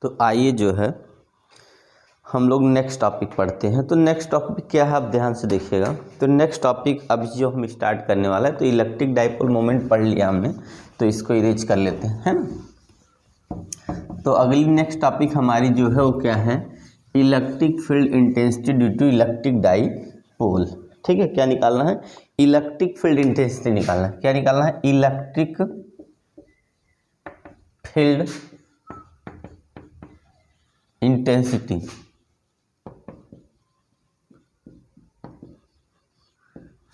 तो आइए जो है हम लोग नेक्स्ट टॉपिक पढ़ते हैं। तो नेक्स्ट टॉपिक क्या है, आप ध्यान से देखिएगा। तो नेक्स्ट टॉपिक अभी जो हम स्टार्ट करने वाला है, तो इलेक्ट्रिक डाइपोल मोमेंट पढ़ लिया हमने, तो इसको इरेज कर लेते हैं, है ना। तो अगली नेक्स्ट टॉपिक हमारी जो है वो क्या है, electric field intensity due to electric dipole. ठीक है, क्या निकालना है, इलेक्ट्रिक फील्ड इंटेंसिटी निकालना है। क्या निकालना है, electric field intensity.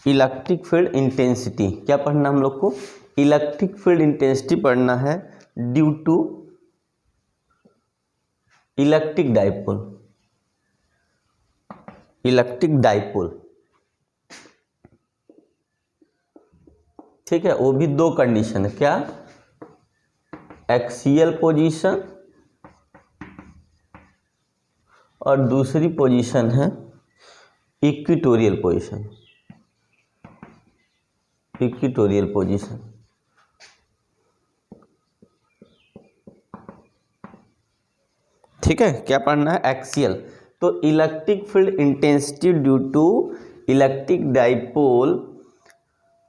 Electric field intensity क्या पढ़ना हम लोग को, इलेक्ट्रिक फील्ड इंटेंसिटी पढ़ना है due to electric dipole. Electric dipole, ठीक है, वो भी दो कंडीशन है, क्या, एक्सियल पोजीशन और दूसरी पोजीशन है इक्वेटोरियल पोजीशन। इक्वेटोरियल पोजीशन, ठीक है, क्या पढ़ना है, एक्सियल। तो electric field intensity due to electric dipole,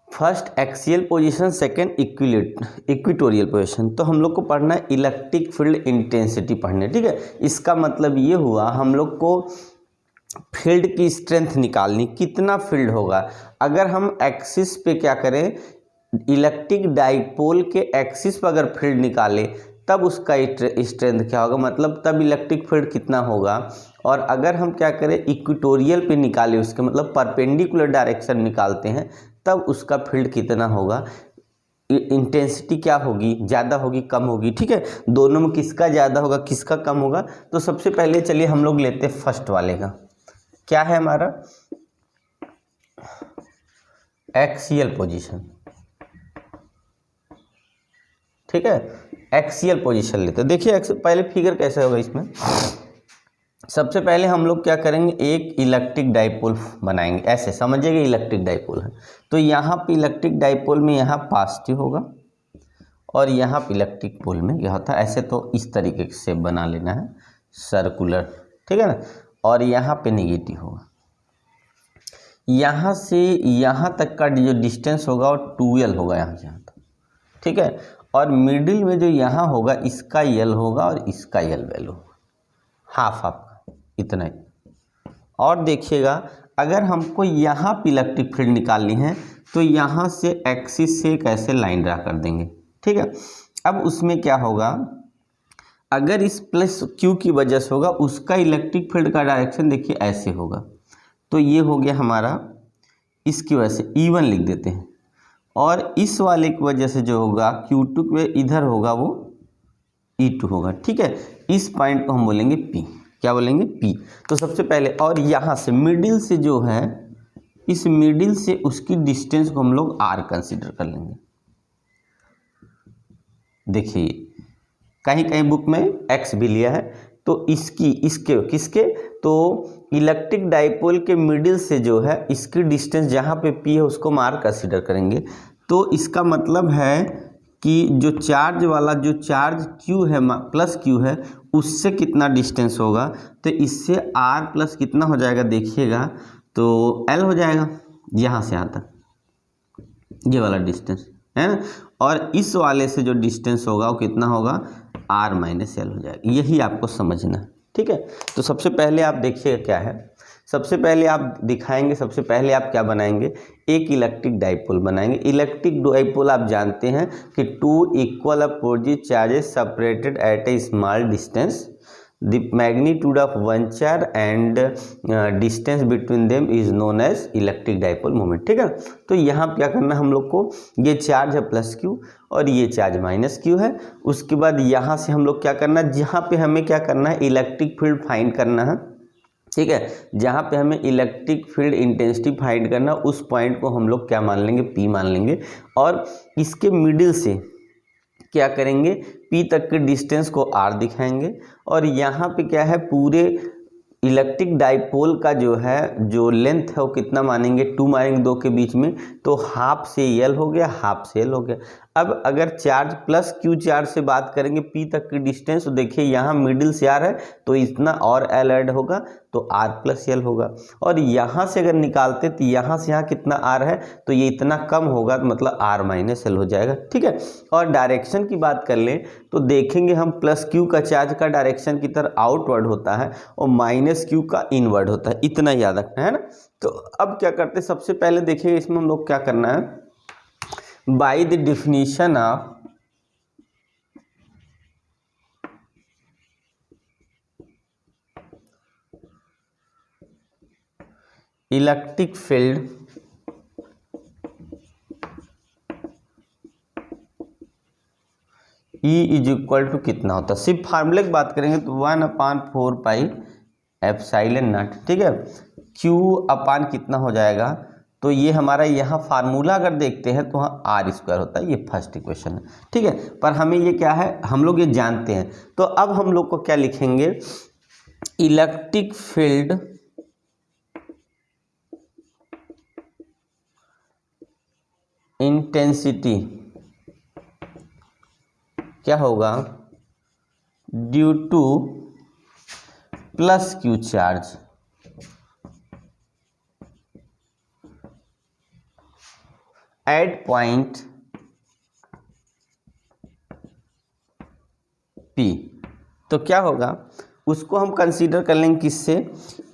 first axial position, second equatorial position. तो हम लोग को पढ़ना है इलेक्ट्रिक फील्ड इंटेंसिटी पढ़ने, ठीक है। इसका मतलब ये हुआ हम लोग को फील्ड की स्ट्रेंथ निकालनी, कितना फील्ड होगा। अगर हम एक्सिस पे क्या करें, इलेक्ट्रिक डाइपोल के एक्सिस पर अगर फील्ड निकाले तब उसका स्ट्रेंथ क्या होगा, मतलब तब इलेक्ट्रिक फील्ड कितना होगा। और अगर हम क्या करें, इक्वेटोरियल पे निकाले, उसके मतलब परपेंडिकुलर डायरेक्शन निकालते हैं, तब उसका फील्ड कितना होगा, इंटेंसिटी क्या होगी, ज़्यादा होगी कम होगी, ठीक है। दोनों में किसका ज़्यादा होगा किसका कम होगा। तो सबसे पहले चलिए हम लोग लेते हैं फर्स्ट वाले का, क्या है हमारा, एक्सियल पोजीशन, ठीक है, एक्सियल पोजीशन लेते हैं। देखिए पहले फिगर कैसे होगा इसमें, सबसे पहले हम लोग क्या करेंगे, एक इलेक्ट्रिक डाइपोल बनाएंगे, ऐसे समझिएगा इलेक्ट्रिक डाइपोल है। तो यहाँ पे इलेक्ट्रिक डाइपोल में यहाँ पॉजिटिव होगा और यहाँ पे इलेक्ट्रिक पोल में यह था, ऐसे तो इस तरीके से बना लेना है सर्कुलर, ठीक है ना। और यहाँ पे नेगेटिव होगा, यहाँ से यहाँ तक का जो डिस्टेंस होगा वो 2l होगा यहाँ से यहाँ तक, ठीक है। और मिडिल में जो यहाँ होगा इसका l होगा और इसका l वैल्यू होगा, हाफ हाफ का, इतना ही। और देखिएगा अगर हमको यहाँ पे इलेक्ट्रिक फील्ड निकालनी है तो यहाँ से एक्सिस से एक ऐसे लाइन ड्रा कर देंगे, ठीक है। अब उसमें क्या होगा, अगर इस प्लस क्यू की वजह से होगा, उसका इलेक्ट्रिक फील्ड का डायरेक्शन देखिए ऐसे होगा। तो ये हो गया हमारा, इसकी वजह से E1 लिख देते हैं। और इस वाले की वजह से जो होगा Q2 पे इधर होगा वो E2 होगा, ठीक है। इस पॉइंट को हम बोलेंगे P, क्या बोलेंगे, P। तो सबसे पहले, और यहाँ से मिडिल से जो है, इस मिडिल से उसकी डिस्टेंस को हम लोग R कंसीडर कर लेंगे। देखिए कहीं कहीं बुक में X भी लिया है, तो इसके किसके, तो इलेक्ट्रिक डाइपोल के मिडिल से जो है इसकी डिस्टेंस जहाँ पे P है उसको हम R कंसीडर करेंगे। तो इसका मतलब है कि जो चार्ज वाला, जो चार्ज Q है प्लस Q है, उससे कितना डिस्टेंस होगा, तो इससे R प्लस कितना हो जाएगा देखिएगा, तो L हो जाएगा यहाँ से यहाँ तक, ये वाला डिस्टेंस है ना। और इस वाले से जो डिस्टेंस होगा वो कितना होगा, R माइनस L हो जाएगा, यही आपको समझना है, ठीक है। तो सबसे पहले आप देखिएगा क्या है, सबसे पहले आप दिखाएंगे, सबसे पहले आप क्या बनाएंगे, एक इलेक्ट्रिक डाइपोल बनाएंगे। इलेक्ट्रिक डाइपोल आप जानते हैं कि two equal opposite charges separated at a small distance, the magnitude of one charge and distance between them is known as electric dipole moment, ठीक है। तो यहाँ क्या करना हम लोग को, ये चार्ज है प्लस Q और ये चार्ज माइनस Q है। उसके बाद यहाँ से हम लोग क्या करना है, जहाँ पे हमें क्या करना है, इलेक्ट्रिक फील्ड फाइंड करना है, ठीक है। जहाँ पे हमें इलेक्ट्रिक फील्ड इंटेंसिटी फाइंड करना, उस पॉइंट को हम लोग क्या मान लेंगे, P मान लेंगे। और इसके मिडिल से क्या करेंगे, P तक के डिस्टेंस को R दिखाएंगे। और यहाँ पे क्या है, पूरे इलेक्ट्रिक डाइपोल का जो है, जो लेंथ है वो कितना मानेंगे, 2 मानेंगे 2 के बीच में, तो हाफ से L हो गया, हाफ से L हो गया। अब अगर चार्ज प्लस क्यू चार्ज से बात करेंगे पी तक की डिस्टेंस, तो देखिए यहाँ मिडिल से आर है तो इतना और एल ऐड होगा तो आर प्लस एल होगा, और यहाँ से अगर निकालते तो यहाँ से यहाँ कितना आर है तो ये इतना कम होगा, तो मतलब आर माइनस एल हो जाएगा। ठीक है, और डायरेक्शन की बात कर लें तो देखेंगे हम प्लस क्यू का चार्ज का डायरेक्शन की तरह आउटवर्ड होता है और माइनस क्यू का इनवर्ड होता है, इतना याद रखना है ना। तो अब क्या करते हैं, सबसे पहले देखिए इसमें हम लोग क्या करना है, by the definition of electric field E is equal to कितना होता है, सिर्फ फार्मूले की बात करेंगे तो 1/4 पाई एप्सिलॉन नॉट। ठीक है, Q अपान कितना हो जाएगा, तो ये हमारा यहाँ फार्मूला अगर देखते हैं तो वहाँ आर स्क्वायर होता है, ये फर्स्ट इक्वेशन है। ठीक है, पर हमें ये क्या है, हम लोग ये जानते हैं, तो अब हम लोग को क्या लिखेंगे, इलेक्ट्रिक फील्ड इंटेंसिटी क्या होगा, due two plus Q charge at point P। तो क्या होगा, उसको हम कंसीडर कर लेंगे किससे,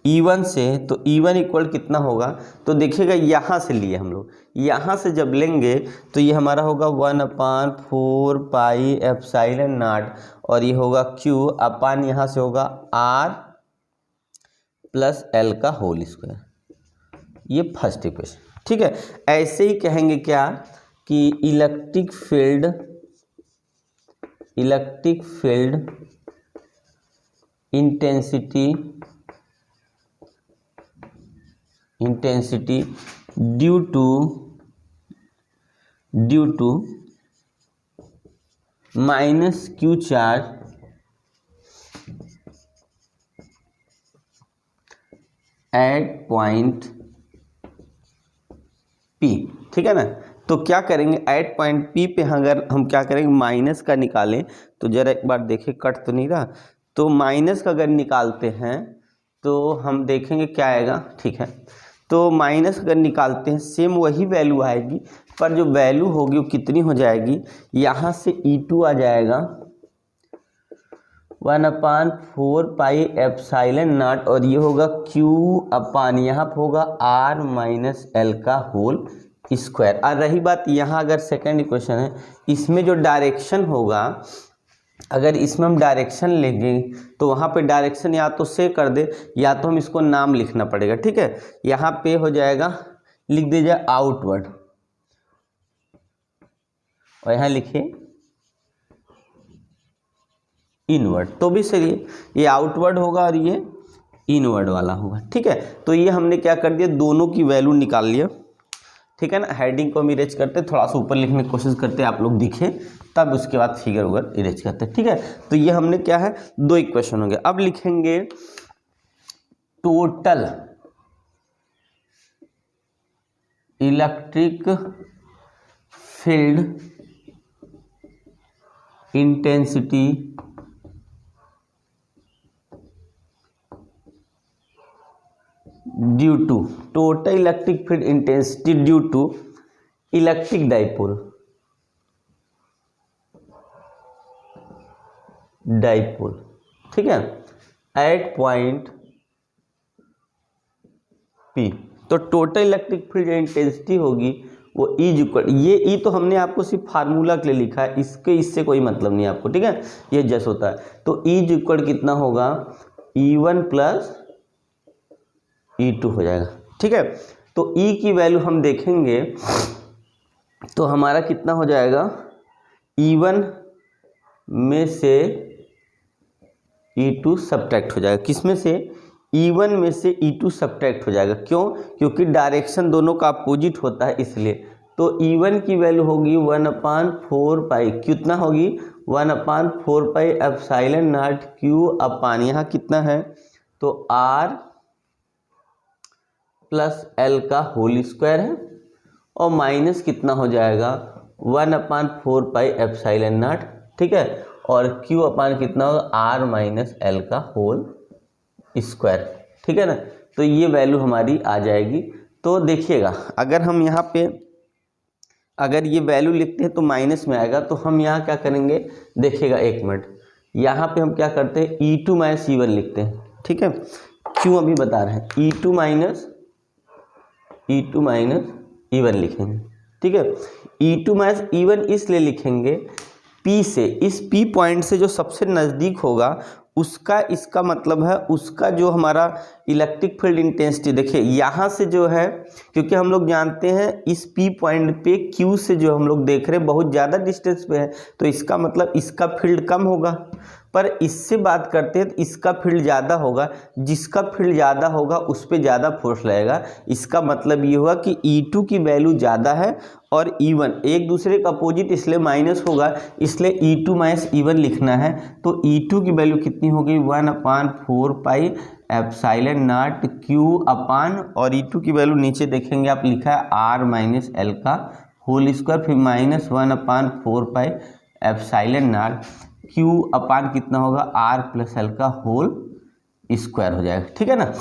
E1 से, तो E1 इक्वल कितना होगा, तो देखिएगा यहाँ से लिए हम लोग, यहाँ से जब लेंगे तो ये हमारा होगा 1/4 पाई एप्सिलॉन नॉट, और ये होगा Q अपान यहाँ से होगा R प्लस L का होल स्क्वायर, ये फर्स्ट इक्वेशन। ठीक है, ऐसे ही कहेंगे क्या कि electric field intensity due to minus Q charge at point P। ठीक है ना, तो क्या करेंगे, एट पॉइंट P पे अगर हम क्या करेंगे, माइनस का निकालें, तो जरा एक बार देखें कट तो नहीं रहा, तो माइनस का अगर निकालते हैं तो हम देखेंगे क्या आएगा। ठीक है, तो माइनस अगर निकालते हैं सेम वही वैल्यू आएगी, पर जो वैल्यू होगी वो कितनी हो जाएगी, यहाँ से E2 आ जाएगा 1/4 पाई एप्सिलॉन नॉट, और ये होगा Q अपान यहाँ पर होगा R माइनस L का होल स्क्वायर। और रही बात यहाँ अगर सेकेंड इक्वेशन है, इसमें जो डायरेक्शन होगा, अगर इसमें हम डायरेक्शन लेंगे तो वहाँ पे डायरेक्शन या तो से कर दे या तो हम इसको नाम लिखना पड़ेगा। ठीक है, यहाँ पे हो जाएगा, लिख दीजिए आउटवर्ड, और यहाँ लिखिए इनवर्ड, तो भी सही है, ये आउटवर्ड होगा और ये इनवर्ड वाला होगा। ठीक है, तो ये हमने क्या कर दिया, दोनों की वैल्यू निकाल लिया। ठीक है ना, हेडिंग को हम इरेज करते, थोड़ा सा ऊपर लिखने की कोशिश करते, आप लोग दिखे, तब उसके बाद फिगर वगैरह इरेज करते। ठीक है, तो ये हमने क्या है, दो इक्वेशन होंगे। अब लिखेंगे total electric field intensity due to, total electric field intensity due to electric dipole ठीक है, एट पॉइंट P। तो टोटल इलेक्ट्रिक फील्ड इंटेंसिटी होगी वो इज इक्वल, ये ई तो हमने आपको सिर्फ फार्मूला के लिए लिखा है, इससे कोई मतलब नहीं आपको। ठीक है, ये जैसे होता है, तो इज इक्वल कितना होगा, E1 प्लस E2 हो जाएगा। ठीक है, तो E की वैल्यू हम देखेंगे तो हमारा कितना हो जाएगा, E1 में से E2 सब्ट्रैक्ट हो जाएगा, किस में से, E1 में से E2 सब्ट्रैक्ट हो जाएगा। क्यों, क्योंकि डायरेक्शन दोनों का अपोजिट होता है इसलिए। तो E1 की वैल्यू होगी 1/4 पाई, कितना होगी 1/4 पाई एप्सिलॉन नॉट Q अपान यहाँ कितना है, तो R प्लस L का होल स्क्वायर है, और माइनस कितना हो जाएगा 1/4πε0, ठीक है, और Q अपान कितना होगा R-L का होल स्क्वायर, ठीक है ना। तो ये वैल्यू हमारी आ जाएगी। तो देखिएगा अगर हम यहाँ पे अगर ये वैल्यू लिखते हैं तो माइनस में आएगा, तो हम यहाँ क्या करेंगे देखिएगा, एक मिनट, यहाँ पे हम क्या करते हैं E2 - E1 लिखते हैं, ठीक है, क्यों अभी बता रहे हैं, E2 - E1 लिखेंगे, ठीक है। E2 - E1 इसलिए लिखेंगे P से, इस P पॉइंट से जो सबसे नज़दीक होगा उसका, इसका मतलब है उसका जो हमारा इलेक्ट्रिक फील्ड इंटेंसिटी, देखिए यहाँ से जो है, क्योंकि हम लोग जानते हैं इस P पॉइंट पे Q से जो हम लोग देख रहे हैं बहुत ज़्यादा डिस्टेंस पे है, तो इसका मतलब इसका फील्ड कम होगा, पर इससे बात करते हैं तो इसका फील्ड ज़्यादा होगा, जिसका फील्ड ज़्यादा होगा उस पर ज़्यादा फोर्स लगेगा। इसका मतलब ये हुआ कि E2 की वैल्यू ज़्यादा है और E1 एक दूसरे का अपोजिट, इसलिए माइनस होगा, इसलिए E2 - E1 लिखना है। तो E2 की वैल्यू कितनी हो गई 1/4πε0 Q अपान, और E2 की वैल्यू नीचे देखेंगे आप लिखा है R-L का होल स्क्वायर, फिर -1/4πε0 Q अपान कितना होगा R+L का होल स्क्वायर हो जाएगा, ठीक है ना।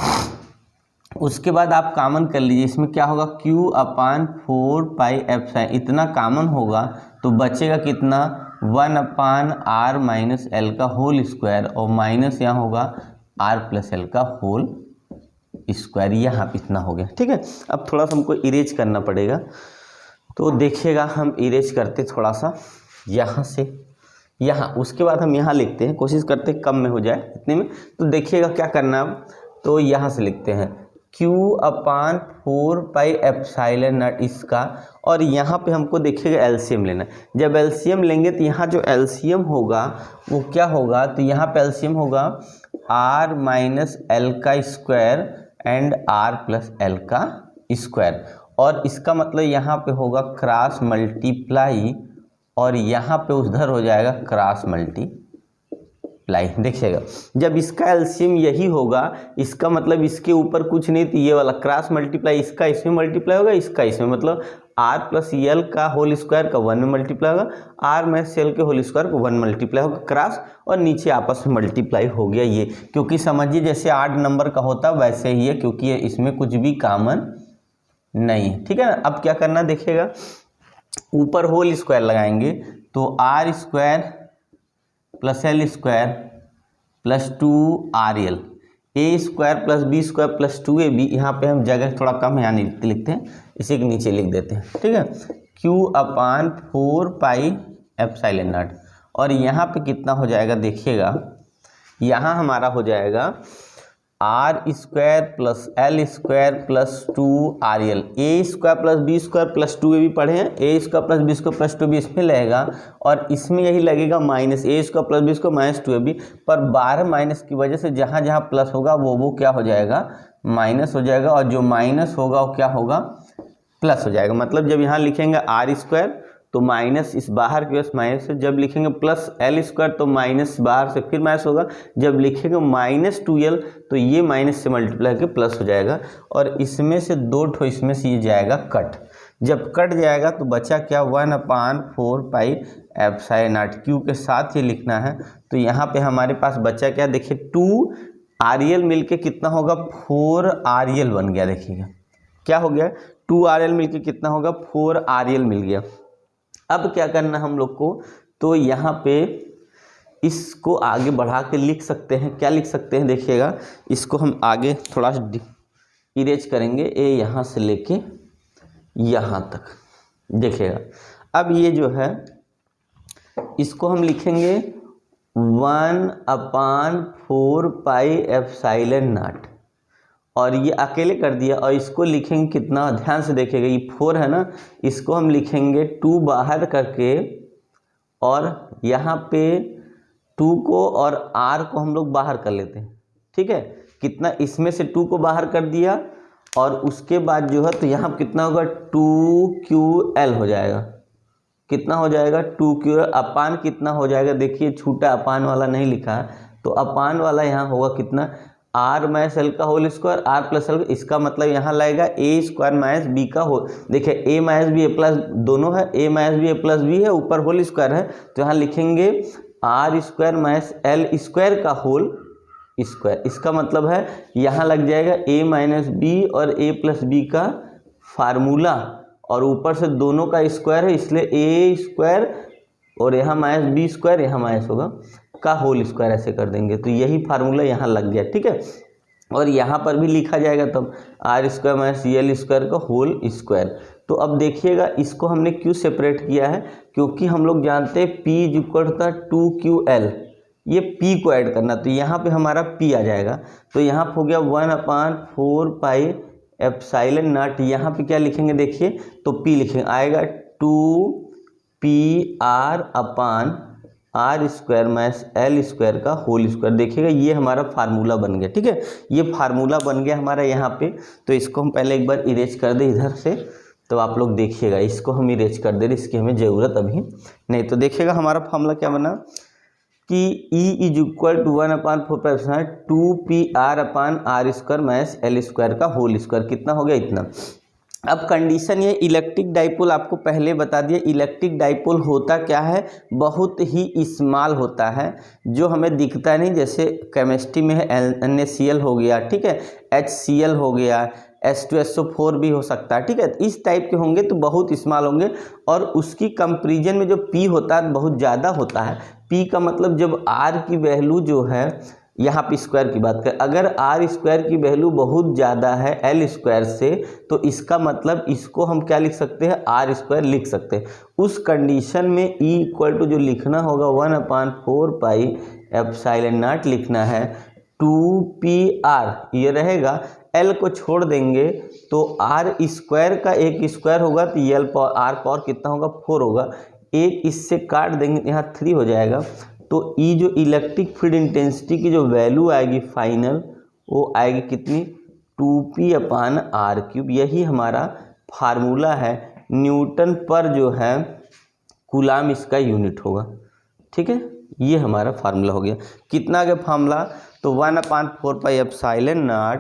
उसके बाद आप कॉमन कर लीजिए, इसमें क्या होगा Q/4πε, इतना कॉमन होगा तो बचेगा कितना 1/R-L का होल स्क्वायर, और माइनस यहाँ होगा R+L का होल स्क्वायर, यहाँ पे इतना हो गया, ठीक है। अब थोड़ा सा हमको इरेज करना पड़ेगा, तो देखिएगा हम इरेज करते थोड़ा सा यहाँ से यहाँ, उसके बाद हम यहाँ लिखते हैं, कोशिश करते हैं कम में हो जाए इतने में। तो देखिएगा क्या करना अब, तो यहाँ से लिखते हैं Q/4πε0 इसका, और यहाँ पे हमको देखिएगा एलसीएम लेना है। जब एलसीएम लेंगे तो यहाँ जो एलसीएम होगा वो क्या होगा, तो यहाँ पे एलसीएम होगा R-L का स्क्वायर एंड R+L का स्क्वायर, और इसका मतलब यहाँ पे होगा क्रॉस मल्टीप्लाई, और यहाँ पे उधर हो जाएगा क्रॉस मल्टीप्लाई। देखिएगा जब इसका एलसीएम यही होगा, इसका मतलब इसके ऊपर कुछ नहीं, तो ये वाला क्रॉस मल्टीप्लाई, इसका इसमें मल्टीप्लाई होगा, इसका इसमें, मतलब R+L का होल स्क्वायर का 1 में मल्टीप्लाई होगा, R-L के होल स्क्वायर को 1 मल्टीप्लाई होगा क्रॉस, और नीचे आपस में मल्टीप्लाई हो गया ये, क्योंकि समझिए जैसे 8 नंबर का होता वैसे ही है, क्योंकि इसमें कुछ भी कॉमन नहीं है, ठीक है ना। अब क्या करना देखिएगा, ऊपर होल स्क्वायर लगाएंगे तो R² + L² + 2RL, A² + B² + 2AB, यहाँ पे हम जगह थोड़ा कम है यहाँ लिखते हैं, इसी के नीचे लिख देते हैं, ठीक है, Q/4πε0, और यहाँ पे कितना हो जाएगा देखिएगा, यहाँ हमारा हो जाएगा R² + L² + 2RL, A² + B² + 2AB पढ़े हैं, A² + B² + 2AB इसमें लगेगा, और इसमें यही लगेगा माइनस A² + B² - 2AB, पर 12 माइनस की वजह से जहाँ जहाँ प्लस होगा वो क्या हो जाएगा माइनस हो जाएगा, और जो माइनस होगा वो क्या होगा प्लस हो जाएगा। मतलब जब यहाँ लिखेंगे R² तो माइनस इस बाहर की वजह से माइनस है, जब लिखेंगे +L² तो माइनस बाहर से फिर माइनस होगा, जब लिखेंगे -2L तो ये माइनस से मल्टीप्लाई के प्लस हो जाएगा, और इसमें से 2 ठो इसमें से ये जाएगा कट, जब कट जाएगा तो बचा क्या 1/4πε0 Q के साथ ये लिखना है। तो यहाँ पे हमारे पास बचा क्या देखिए 2RL मिलके कितना होगा 4RL बन गया, देखिएगा क्या हो गया 2RL मिलके कितना होगा 4RL मिल गया। अब क्या करना हम लोग को, तो यहाँ पे इसको आगे बढ़ा के लिख सकते हैं, क्या लिख सकते हैं देखिएगा, इसको हम आगे थोड़ा सा इरेज करेंगे, ए यहाँ से लेके यहाँ तक देखिएगा। अब ये जो है इसको हम लिखेंगे 1/4πε0, और ये अकेले कर दिया, और इसको लिखेंगे कितना, ध्यान से देखिएगा, ये 4 है ना, इसको हम लिखेंगे 2 बाहर करके, और यहाँ पे 2 को और R को हम लोग बाहर कर लेते हैं, ठीक है, कितना इसमें से 2 को बाहर कर दिया, और उसके बाद जो है तो यहाँ कितना होगा 2QL हो जाएगा, कितना हो जाएगा 2QL, अपान कितना हो जाएगा देखिए, छूटा अपान वाला नहीं लिखा है, तो अपान वाला यहाँ होगा कितना आर माइनस एल का whole square, R plus L, इसका मतलब यहाँ लगेगा ए स्क्वायर माइनस बी का होल। देखिए A minus B A plus दोनों है, A minus B A plus B है, ऊपर होल स्क्वायर है, तो यहाँ लिखेंगे R square minus L square का होल स्क्वायर। इसका मतलब है यहाँ लग जाएगा ए माइनस बी और ए प्लस बी का फार्मूला, और ऊपर से दोनों का स्क्वायर है, इसलिए ए स्क्वायर और यहाँ माइनस बी स्क्वायर, यहाँ माइनस होगा का होल स्क्वायर, ऐसे कर देंगे। तो यही फार्मूला यहाँ लग गया, ठीक है। और यहाँ पर भी लिखा जाएगा तब R square minus L square का होल स्क्वायर। तो अब देखिएगा इसको हमने क्यों सेपरेट किया है, क्योंकि हम लोग जानते हैं P is equal to 2QL, ये P को ऐड करना, तो यहाँ पे हमारा P आ जाएगा। तो यहाँ हो गया 1/4 पाई एप्सिलॉन नॉट, यहाँ पे क्या लिखेंगे देखिए, तो P लिखेंगे, आएगा 2PR upon R square minus L square का होल स्क्वायर। देखिएगा ये हमारा फार्मूला बन गया, ठीक है, ये फार्मूला बन गया हमारा यहाँ पे। तो इसको हम पहले एक बार इरेज कर दें इधर से, तो आप लोग देखिएगा इसको हम इरेज कर दे रहे, इसकी हमें ज़रूरत अभी नहीं। तो देखिएगा हमारा फार्मूला क्या बना कि E is equal to 1/4 2PR upon R square minus L square का होल स्क्वायर। कितना हो गया, इतना। अब कंडीशन ये इलेक्ट्रिक डाइपोल आपको पहले बता दिया, इलेक्ट्रिक डाइपोल होता क्या है, बहुत ही स्मॉल होता है, जो हमें दिखता नहीं। जैसे केमिस्ट्री में है NaCl हो गया, ठीक है, HCl हो गया, H2SO4 भी हो सकता है, ठीक है, इस टाइप के होंगे तो बहुत स्मॉल होंगे। और उसकी कंपेरिजन में जो P होता है बहुत ज़्यादा होता है। P का मतलब जब R की वैल्यू जो है, यहाँ पे स्क्वायर की बात करें, अगर आर स्क्वायर की वैल्यू बहुत ज़्यादा है एल स्क्वायर से, तो इसका मतलब इसको हम क्या लिख सकते हैं, आर स्क्वायर लिख सकते हैं। उस कंडीशन में E इक्वल टू जो लिखना होगा 1/4 पाई एप्सिलॉन नॉट लिखना है, 2PR ये रहेगा, L को छोड़ देंगे तो आर स्क्वायर का एक स्क्वायर होगा, तो ये आर पावर कितना होगा, 4 होगा, एक इससे काट देंगे, यहाँ 3 हो जाएगा। तो E जो इलेक्ट्रिक फील्ड इंटेंसिटी की जो वैल्यू आएगी फाइनल, वो आएगी कितनी, 2P/r³। यही हमारा फार्मूला है, न्यूटन पर जो है कूलाम इसका यूनिट होगा, ठीक है, ये हमारा फार्मूला हो गया। कितना गया फार्मूला, तो 1/4 पाई एप्सिलॉन नॉट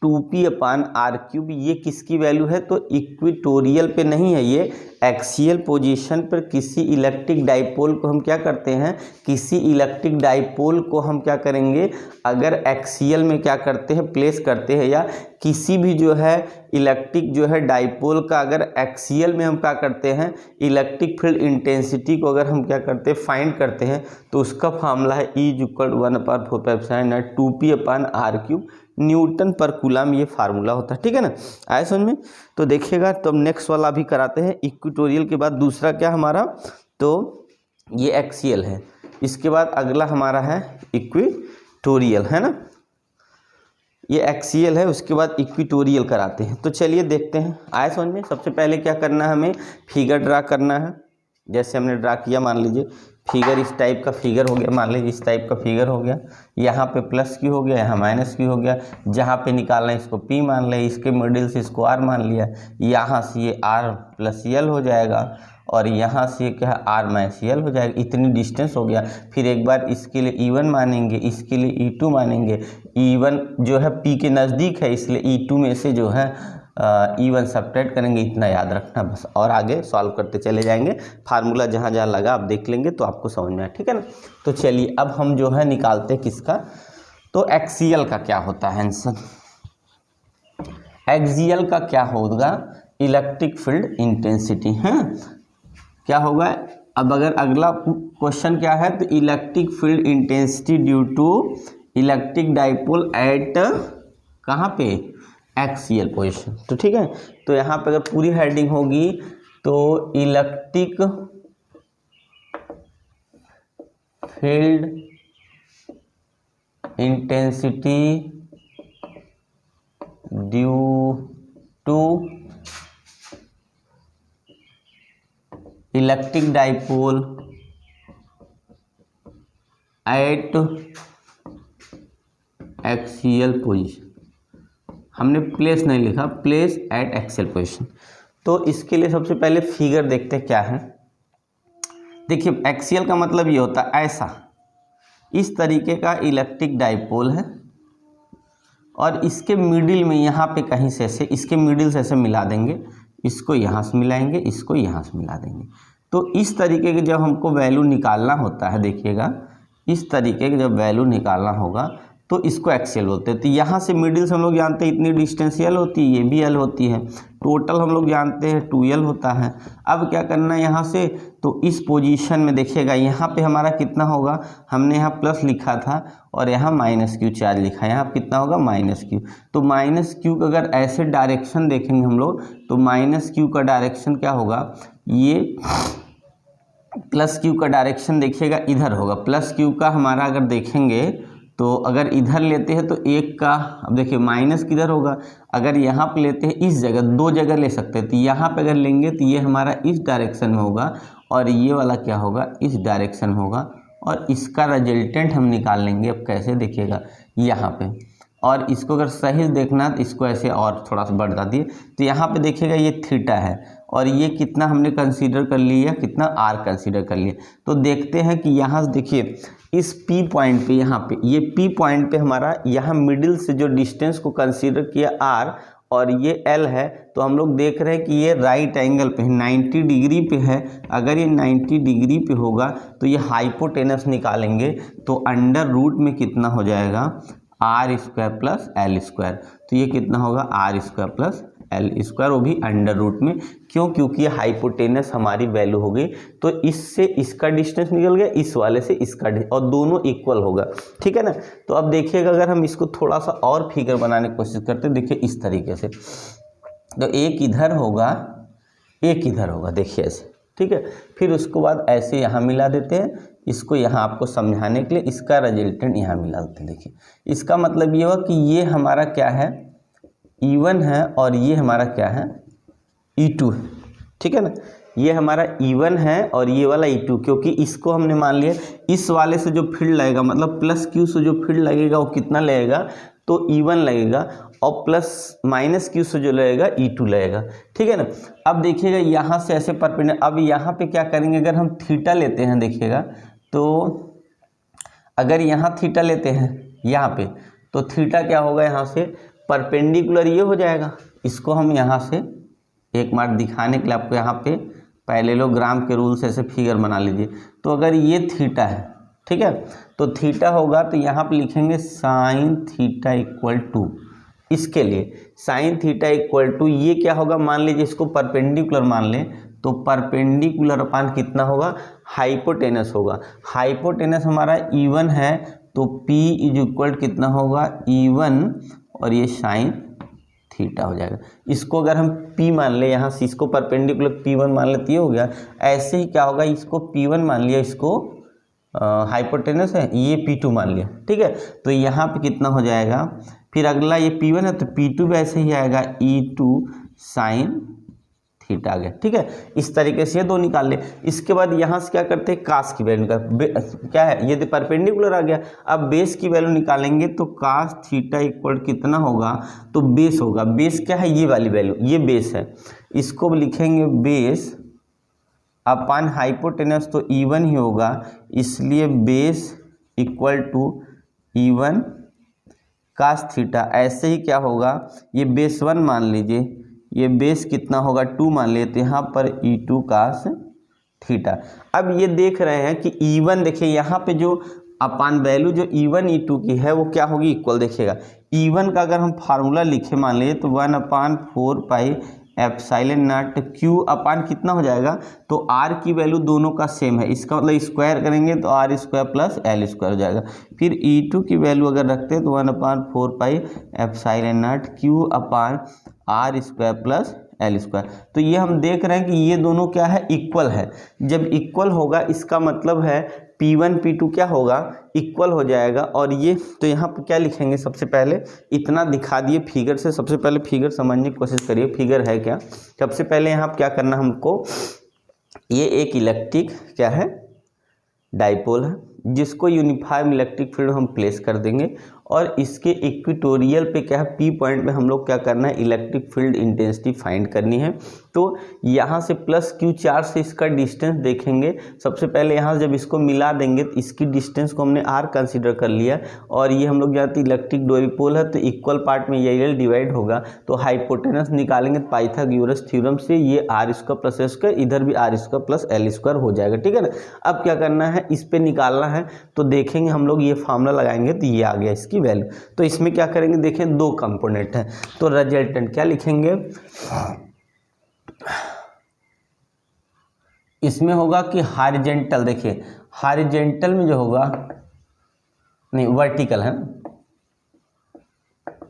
2P/r³। ये किसकी वैल्यू है, तो इक्वेटोरियल पे नहीं है, ये एक्सियल पोजीशन पर किसी इलेक्ट्रिक डाइपोल को हम क्या करते हैं, किसी इलेक्ट्रिक डाइपोल को हम क्या करेंगे, अगर एक्सियल में क्या करते हैं, प्लेस करते हैं, या किसी भी जो है इलेक्ट्रिक जो है डाइपोल का अगर एक्सियल में हम क्या करते हैं, इलेक्ट्रिक फील्ड इंटेंसिटी को अगर हम क्या करते हैं, फाइंड करते हैं, तो उसका फार्मूला है E = 1/4 epsilon not 2P/r³। Newton पर कूलाम ये फार्मूला होता है, ठीक है ना, आए समझ में। तो देखिएगा, तो नेक्स्ट वाला भी कराते हैं। इक्वेटोरियल के बाद दूसरा क्या हमारा, तो ये एक्सियल है, इसके बाद अगला हमारा है इक्वेटोरियल, है ना, ये एक्सियल है, उसके बाद इक्वेटोरियल कराते हैं। तो चलिए देखते हैं, आए समझ में। सबसे पहले क्या करना है, हमें फिगर ड्रा करना है। जैसे हमने ड्रा किया, मान लीजिए फिगर इस टाइप का फिगर हो गया, मान लीजिए इस टाइप का फिगर हो गया, यहाँ पे प्लस की हो गया, यहाँ माइनस की हो गया, जहाँ पे निकालना है इसको P मान लिया, इसके मिडिल से इसको R मान लिया, यहाँ से ये R+L हो जाएगा, और यहाँ से ये क्या है, R-L हो जाएगा। इतनी डिस्टेंस हो गया। फिर एक बार इसके लिए E1 मानेंगे, इसके लिए E2 मानेंगे। E1 जो है P के नज़दीक है, इसलिए E2 में से जो है E1 सब्ट्रैक्ट करेंगे, इतना याद रखना बस, और आगे सॉल्व करते चले जाएंगे। फार्मूला जहाँ जहाँ लगा आप देख लेंगे तो आपको समझ में आए, ठीक है ना। तो चलिए अब हम जो है निकालते हैं किसका, तो एक्सियल का क्या होता है आंसर। एक्सियल का क्या होगा, इलेक्ट्रिक फील्ड इंटेंसिटी है, क्या होगा। अब अगर अगला क्वेश्चन क्या है, तो electric field intensity due to electric dipole at कहाँ पे, एक्सियल पोजीशन। तो ठीक है, तो यहाँ पे अगर पूरी हेडिंग होगी तो electric field intensity due to electric dipole at axial position. हमने प्लेस नहीं लिखा, प्लेस एट एक्सियल पोजीशन। तो इसके लिए सबसे पहले फिगर देखते हैं क्या है। देखिए एक्सियल का मतलब ये होता है ऐसा, इस तरीके का इलेक्ट्रिक डाइपोल है, और इसके मिडिल में यहाँ पे कहीं से ऐसे इसके मिडिल से ऐसे मिला देंगे, इसको यहाँ से मिलाएंगे, इसको यहाँ से मिला देंगे। तो इस तरीके के जब हमको वैल्यू निकालना होता है, देखिएगा इस तरीके के जब वैल्यू निकालना होगा तो इसको एक्सेल बोलते हैं। तो यहाँ से मिडिल से हम लोग जानते हैं इतनी डिस्टेंस एल होती है, ये भी एल होती है, टोटल हम लोग जानते हैं 2l होता है। अब क्या करना है यहाँ से, तो इस पोजीशन में देखिएगा यहाँ पे हमारा कितना होगा, हमने यहाँ प्लस लिखा था और यहाँ -q चार्ज लिखा है, यहाँ कितना होगा -q। तो -q का अगर ऐसे डायरेक्शन देखेंगे हम लोग तो -q का डायरेक्शन क्या होगा, ये +q का डायरेक्शन देखिएगा इधर होगा। +q का हमारा अगर देखेंगे तो अगर इधर लेते हैं तो 1 का, अब देखिए माइनस किधर होगा, अगर यहाँ पे लेते हैं इस जगह, 2 जगह ले सकते हैं, तो यहाँ पे अगर लेंगे तो ये हमारा इस डायरेक्शन में होगा और ये वाला क्या होगा, इस डायरेक्शन में होगा, और इसका रिजल्टेंट हम निकाल लेंगे। अब कैसे देखिएगा यहाँ पे, और इसको अगर सही देखना तो इसको ऐसे और थोड़ा सा बढ़ा दिए, तो यहाँ पे देखिएगा ये थीटा है और ये कितना हमने कंसीडर कर लिया, कितना r कंसीडर कर लिया। तो देखते हैं कि यहाँ से देखिए इस P पॉइंट पे, यहाँ पे ये P पॉइंट पे हमारा यहाँ मिडिल से जो डिस्टेंस को कंसीडर किया r और ये L है, तो हम लोग देख रहे हैं कि ये राइट एंगल पे है, 90 डिग्री पे है। अगर ये 90 डिग्री पे होगा तो ये हाइपोटेनस निकालेंगे तो अंडर रूट में कितना हो जाएगा, r² प्लस l²। तो ये कितना होगा, r² प्लस l², वो भी अंडर रूट में। क्यों, क्योंकि ये हाइपोटेनस हमारी वैल्यू हो गई, तो इससे इसका डिस्टेंस निकल गया, इस वाले से इसका, और दोनों इक्वल होगा, ठीक है ना। तो अब देखिएगा अगर हम इसको थोड़ा सा और फिगर बनाने की कोशिश करते हैं, देखिए इस तरीके से, तो एक इधर होगा, एक इधर होगा, देखिए ऐसे, ठीक है। फिर उसके बाद ऐसे यहाँ मिला देते हैं, इसको यहाँ आपको समझाने के लिए इसका रिजल्टेंट यहाँ मिला देते हैं। देखिए इसका मतलब ये हुआ कि ये हमारा क्या है, E1 है और ये हमारा क्या है, E2 है, ठीक है ना। ये हमारा E1 है और ये वाला E2, क्योंकि इसको हमने मान लिया इस वाले से जो फील्ड लगेगा, मतलब +q से जो फील्ड लगेगा वो कितना लगेगा, तो E1 लगेगा, और +-q से जो लगेगा E2 लगेगा, ठीक है ना। अब देखिएगा यहाँ से ऐसे परपेंडिकुलर, अब यहाँ पे क्या करेंगे, अगर हम थीटा लेते हैं, देखिएगा तो अगर यहाँ थीटा लेते हैं यहाँ पे, तो थीटा क्या होगा, यहाँ से परपेंडिकुलर ये हो जाएगा। इसको हम यहाँ से एक बार दिखाने के लिए आपको यहाँ पे पैरेललोग्राम के रूल से ऐसे फिगर बना लीजिए। तो अगर ये थीटा है, ठीक है, तो थीटा होगा तो यहाँ पे लिखेंगे साइन थीटा इक्वल टू, इसके लिए साइन थीटा इक्वल टू ये क्या होगा, मान लीजिए इसको परपेंडिकुलर मान लें, तो परपेंडिकुलर अपान कितना होगा, हाइपोटेनस होगा। हाइपोटेनस हमारा E1 है, तो P इज इक्वल कितना होगा, E1 और ये साइन थीटा हो जाएगा। इसको अगर हम P मान ले, यहाँ से इसको परपेंडिकुलर P1 मान लेते, ये हो गया। ऐसे ही क्या होगा, इसको P1 मान लिया, इसको हाइपोटेनस है, ये P2 मान लिया, ठीक है। तो यहाँ पे कितना हो जाएगा, फिर अगला ये P1 है तो P2 भी ऐसे ही आएगा, E2 साइन थीटा आ गया, ठीक है। इस तरीके से ये दो निकाल ले। इसके बाद यहाँ से क्या करते हैं, कास की वैल्यू निकाल, क्या है, ये परपेंडिकुलर आ गया। अब बेस की वैल्यू निकालेंगे तो कास थीटा इक्वल कितना होगा, तो बेस होगा। बेस क्या है, ये वाली वैल्यू, ये बेस है, इसको लिखेंगे बेस अपान हाइपोटेनस, तो E1 ही होगा, इसलिए base equal to E1 cos theta. ऐसे ही क्या होगा, ये बेस 1 मान लीजिए, ये बेस कितना होगा 2 मान लेते, यहाँ पर E2 कास थीटा। अब ये देख रहे हैं कि E1, देखिए यहाँ पे जो अपान वैल्यू जो E1 E2 की है वो क्या होगी, इक्वल। देखिएगा E1 का अगर हम फार्मूला लिखे मान लीजिए तो 1/4 pi epsilon not Q upon कितना हो जाएगा, तो R की वैल्यू दोनों का सेम है, इसका मतलब स्क्वायर करेंगे तो r² प्लस l² हो जाएगा। फिर E2 की वैल्यू अगर रखते हैं तो 1/4 pi epsilon not Q upon r² plus l²। तो ये हम देख रहे हैं कि ये दोनों क्या है, इक्वल है। जब इक्वल होगा इसका मतलब है P1 P2 क्या होगा, इक्वल हो जाएगा। और ये तो यहाँ पर क्या लिखेंगे, सबसे पहले इतना दिखा दिए फिगर से, सबसे पहले फिगर समझने की कोशिश करिए, फिगर है क्या। सबसे पहले यहाँ क्या करना हमको, ये एक इलेक्ट्रिक क्या है, डाइपोल है, जिसको यूनिफॉर्म इलेक्ट्रिक फील्ड हम प्लेस कर देंगे और इसके इक्वेटोरियल पे क्या है, पी पॉइंट में हम लोग क्या करना है, इलेक्ट्रिक फील्ड इंटेंसिटी फाइंड करनी है। तो यहाँ से प्लस क्यू चार्ज से इसका डिस्टेंस देखेंगे। सबसे पहले यहाँ जब इसको मिला देंगे तो इसकी डिस्टेंस को हमने आर कंसीडर कर लिया, और ये हम लोग जानते हैं इलेक्ट्रिक डाइपोल है तो इक्वल पार्ट में ये डिवाइड होगा, तो हाइपोटेनस निकालेंगे पाइथागोरस थ्योरम से, ये R square plus L square, इधर भी R square plus L square हो जाएगा, ठीक है ना। अब क्या करना है, इस पे निकालना है, तो देखेंगे हम लोग ये फार्मूला लगाएंगे तो ये आ गया इसकी वैल्यू। तो इसमें क्या करेंगे, देखें दो कंपोनेंट है, तो रिजल्टेंट क्या लिखेंगे, इसमें होगा कि हॉरिजॉन्टल, देखिए हॉरिजॉन्टल में जो होगा, नहीं वर्टिकल है,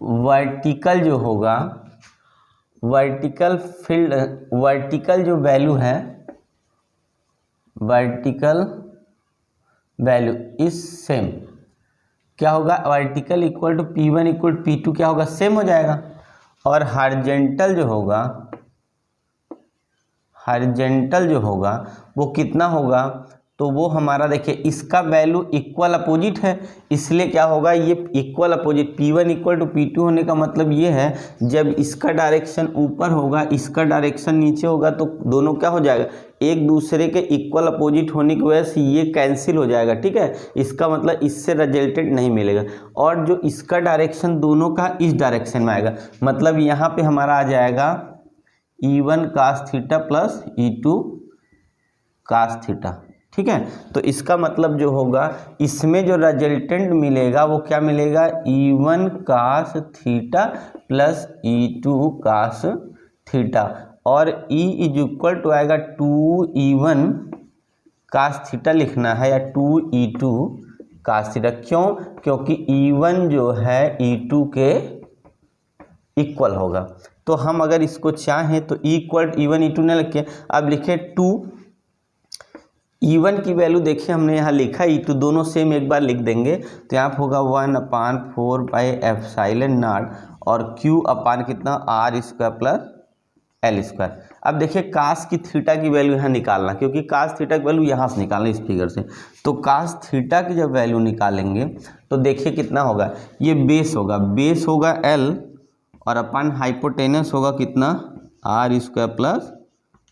वर्टिकल जो होगा, वर्टिकल फील्ड, वर्टिकल जो वैल्यू है, वर्टिकल वैल्यू इज सेम, क्या होगा, vertical equal to P1 equal to P2 क्या होगा, सेम हो जाएगा। और हॉरिजॉन्टल जो होगा, हॉरिजॉन्टल जो होगा वो कितना होगा, तो वो हमारा देखिए इसका वैल्यू इक्वल अपोजिट है, इसलिए क्या होगा, ये equal opposite, P1 equal to P2 होने का मतलब ये है जब इसका डायरेक्शन ऊपर होगा, इसका डायरेक्शन नीचे होगा, तो दोनों क्या हो जाएगा, एक दूसरे के इक्वल अपोजिट होने की वजह से ये कैंसिल हो जाएगा, ठीक है। इसका मतलब इससे रिजल्टेंट नहीं मिलेगा, और जो इसका डायरेक्शन दोनों का इस डायरेक्शन में आएगा, मतलब यहाँ पे हमारा आ जाएगा E1 cos theta plus E2 cos theta, ठीक है। तो इसका मतलब जो होगा, इसमें जो रिजल्टेंट मिलेगा वो क्या मिलेगा, E1 cos theta plus E2 cos theta, और E इज इक्वल टू आएगा 2E1 cos थीटा लिखना है, या 2E2 cos थीटा, क्यों, क्योंकि E1 जो है E2 के इक्वल होगा। तो हम अगर इसको चाहें तो इक्वल E1 E2 न लिखे, अब लिखे 2, E1 की वैल्यू देखिए हमने यहाँ लिखा E2, दोनों सेम एक बार लिख देंगे, तो यहाँ पर होगा 1/4 पाई एप्सिलॉन नॉट, और Q अपान कितना, R square plus L square. अब देखिए कास की थीटा की वैल्यू यहाँ निकालना, क्योंकि कास थीटा की वैल्यू यहाँ से निकालना इस फिगर से, तो कास थीटा की जब वैल्यू निकालेंगे तो देखिए कितना होगा, ये बेस होगा, बेस होगा L, और अपन हाइपोटेनस होगा कितना, R square plus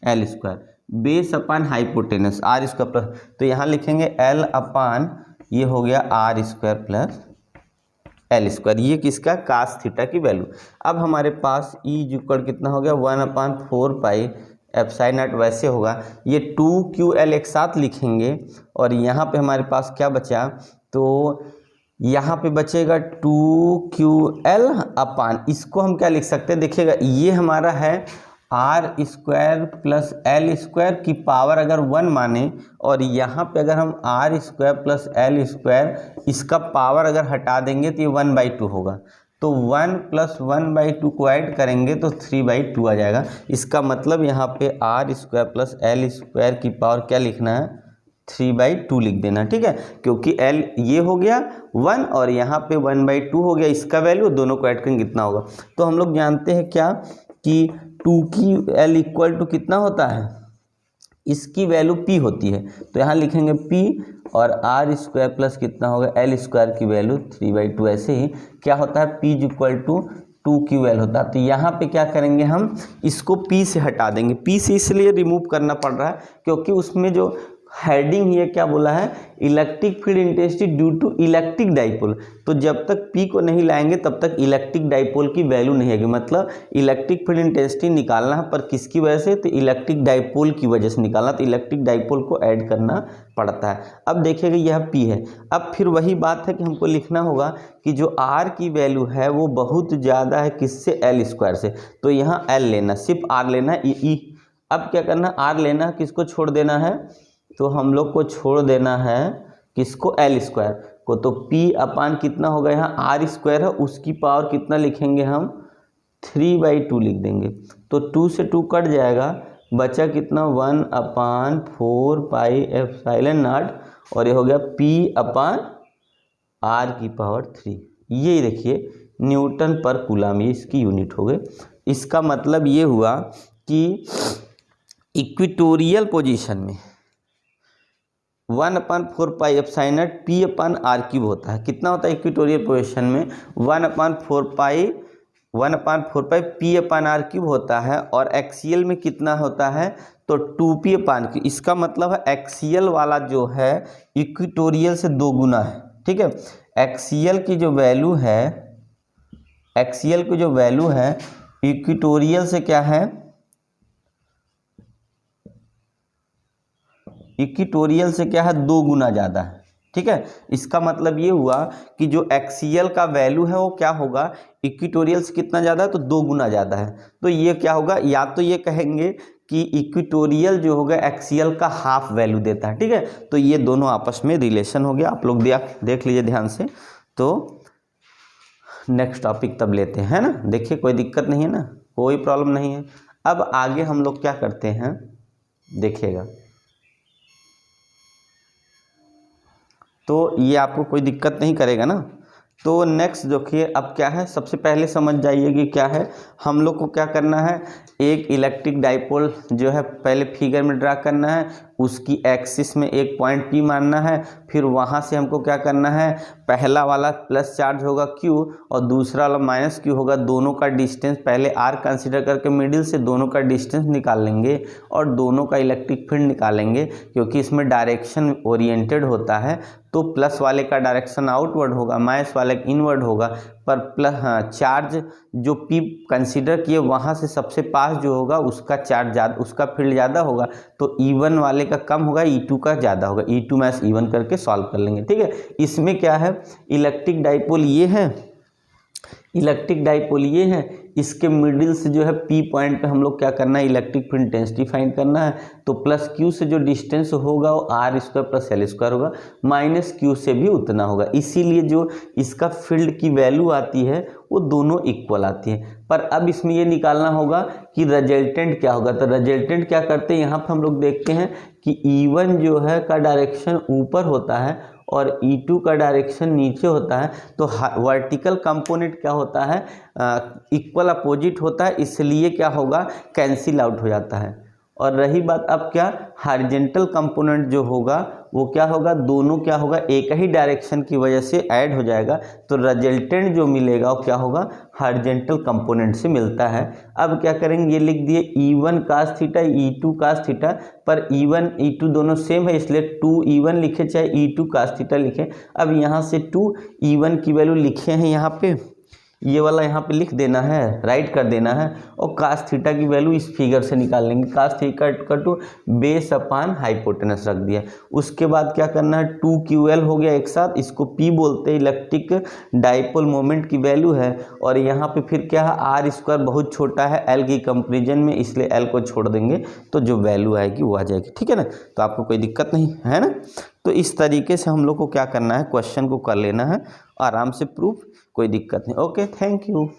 L square, base upon hypotenuse R square plus, तो यहाँ लिखेंगे L अपान, ये हो गया R square plus L square, ये किसका, कास थीटा की वैल्यू। अब हमारे पास E इक्वल कितना हो गया, 1/4 पाई एप्सिलॉन नॉट, वैसे होगा ये 2QL एक साथ लिखेंगे, और यहाँ पे हमारे पास क्या बचा, तो यहाँ पे बचेगा 2QL अपान, इसको हम क्या लिख सकते हैं, देखिएगा ये हमारा है R square plus L square की पावर अगर 1 माने, और यहाँ पे अगर हम R square plus L square इसका पावर अगर हटा देंगे तो ये 1/2 होगा, तो 1 + 1/2 को ऐड करेंगे तो 3/2 आ जाएगा। इसका मतलब यहाँ पे R square plus L square की पावर क्या लिखना है, 3/2 लिख देना, ठीक है, क्योंकि L ये हो गया 1 और यहाँ पे 1/2 हो गया इसका वैल्यू, दोनों को ऐड करेंगे कितना होगा। तो हम लोग जानते हैं क्या कि 2QL इक्वल टू कितना होता है, इसकी वैल्यू P होती है, तो यहाँ लिखेंगे P, और आर स्क्वायर प्लस कितना होगा एल स्क्वायर की वैल्यू 3/2, ऐसे ही क्या होता है P इक्वल टू 2QL होता है। तो यहाँ पे क्या करेंगे, हम इसको P से हटा देंगे, P से इसलिए रिमूव करना पड़ रहा है क्योंकि उसमें जो हेडिंग ये क्या बोला है, electric field intensity due to electric dipole, तो जब तक P को नहीं लाएंगे तब तक इलेक्ट्रिक डाइपोल की वैल्यू नहीं आएगी, मतलब इलेक्ट्रिक फील्ड इंटेंसिटी निकालना है, पर किसकी वजह से, तो इलेक्ट्रिक डाइपोल की वजह से निकालना, तो इलेक्ट्रिक डाइपोल को ऐड करना पड़ता है। अब देखिएगा यह P है, अब फिर वही बात है कि हमको लिखना होगा कि जो R की वैल्यू है वो बहुत ज़्यादा है किससे, एल स्क्वायर से, तो यहाँ L लेना, सिर्फ R लेना है, E अब क्या करना, R लेना है, किसको छोड़ देना है, तो हम लोग को छोड़ देना है किसको, एल स्क्वायर को, तो P अपान कितना होगा, यहाँ आर स्क्वायर है उसकी पावर कितना लिखेंगे हम, 3/2 लिख देंगे, तो 2 से 2 कट जाएगा, बचा कितना 1/4 पाई एप्सिलॉन नॉट, और ये हो गया P अपान आर की पावर 3, ये देखिए न्यूटन पर कूलम, ये इसकी यूनिट हो गई। इसका मतलब ये हुआ कि इक्वेटोरियल पोजीशन में 1/4πε पी अपन आर क्यूब होता है। कितना होता है इक्वेटोरियल पोजीशन में 1/4π पी अपन आर क्यूब होता है, और एक्सियल में कितना होता है तो 2p अपन क्यूब। इसका मतलब है एक्सियल वाला जो है इक्वेटोरियल से 2 गुना है। ठीक है, एक्सियल की जो वैल्यू है, एक्सियल की जो वैल्यू है इक्वेटोरियल से क्या है, इक्वेटोरियल से क्या है 2 गुना ज़्यादा है। ठीक है, इसका मतलब ये हुआ कि जो एक्सियल का वैल्यू है वो क्या होगा, इक्वेटोरियल से कितना ज़्यादा है तो 2 गुना ज़्यादा है। तो ये क्या होगा, या तो ये कहेंगे कि इक्वेटोरियल जो होगा एक्सियल का हाफ वैल्यू देता है। ठीक है, तो ये दोनों आपस में रिलेशन हो गया, आप लोग देख लीजिए ध्यान से। तो नेक्स्ट टॉपिक तब लेते हैं ना, देखिए कोई दिक्कत नहीं है ना, कोई प्रॉब्लम नहीं है। अब आगे हम लोग क्या करते हैं देखिएगा, तो ये आपको कोई दिक्कत नहीं करेगा ना। तो नेक्स्ट देखिए अब क्या है, सबसे पहले समझ जाइए कि क्या है, हम लोग को क्या करना है, एक इलेक्ट्रिक डाइपोल जो है पहले फिगर में ड्रा करना है, उसकी एक्सिस में एक पॉइंट P मानना है, फिर वहाँ से हमको क्या करना है, पहला वाला प्लस चार्ज होगा Q और दूसरा वाला माइनस Q होगा, दोनों का डिस्टेंस पहले R कंसीडर करके मिडिल से दोनों का डिस्टेंस निकाल लेंगे और दोनों का इलेक्ट्रिक फील्ड निकालेंगे, क्योंकि इसमें डायरेक्शन ओरिएंटेड होता है। तो प्लस वाले का डायरेक्शन आउटवर्ड होगा, माइनस वाले का इनवर्ड होगा, पर प्लस चार्ज जो P कंसीडर किए वहाँ से सबसे पास जो होगा उसका चार्ज ज़्यादा, उसका फील्ड ज़्यादा होगा, तो E1 वाले का कम होगा, E2 का ज़्यादा होगा। E2 माइनस E1 करके सॉल्व कर लेंगे। ठीक है, इसमें क्या है, इलेक्ट्रिक डाइपोल ये है, इलेक्ट्रिक डाइपोल ये है, इसके मिडिल से जो है P पॉइंट पे हम लोग क्या करना है, इलेक्ट्रिक फील्ड इंटेंसिटी फाइंड करना है। तो प्लस Q से जो डिस्टेंस होगा वो R² प्लस L² होगा, माइनस Q से भी उतना होगा, इसीलिए जो इसका फील्ड की वैल्यू आती है वो दोनों इक्वल आती है। पर अब इसमें ये निकालना होगा कि रिजल्टेंट क्या होगा। तो रिजल्टेंट क्या करते हैं, यहाँ पर हम लोग देखते हैं कि E1 जो है का डायरेक्शन ऊपर होता है और E2 का डायरेक्शन नीचे होता है। तो वर्टिकल कंपोनेंट क्या होता है, इक्वल अपोजिट होता है, इसलिए क्या होगा, कैंसिल आउट हो जाता है। और रही बात अब क्या, हॉरिजॉन्टल कंपोनेंट जो होगा वो क्या होगा, दोनों क्या होगा, एक ही डायरेक्शन की वजह से ऐड हो जाएगा। तो रिजल्टेंट जो मिलेगा वो क्या होगा, हॉरिजॉन्टल कंपोनेंट से मिलता है। अब क्या करेंगे, ये लिख दिए E1 cos theta, E2 cos theta, पर E1 E2 दोनों सेम है इसलिए 2E1 लिखे चाहे E2 cos थीटा लिखे। अब यहाँ से 2E1 की वैल्यू लिखे हैं यहाँ पे, ये वाला यहाँ पे लिख देना है, राइट कर देना है, और कास थीटा की वैल्यू इस फिगर से निकाल लेंगे। कास थीटा का टू बेस अपान हाइपोटेनस रख दिया। उसके बाद क्या करना है, 2QL हो गया एक साथ, इसको P बोलते हैं, इलेक्ट्रिक डाइपोल मोमेंट की वैल्यू है। और यहाँ पे फिर क्या है, R² बहुत छोटा है L की कंपेरिजन में, इसलिए L को छोड़ देंगे तो जो वैल्यू आएगी वो आ जाएगी। ठीक है ना, तो आपको कोई दिक्कत नहीं है ना। तो इस तरीके से हम लोग को क्या करना है, क्वेश्चन को कर लेना है आराम से प्रूफ, कोई दिक्कत नहीं। Okay, thank you.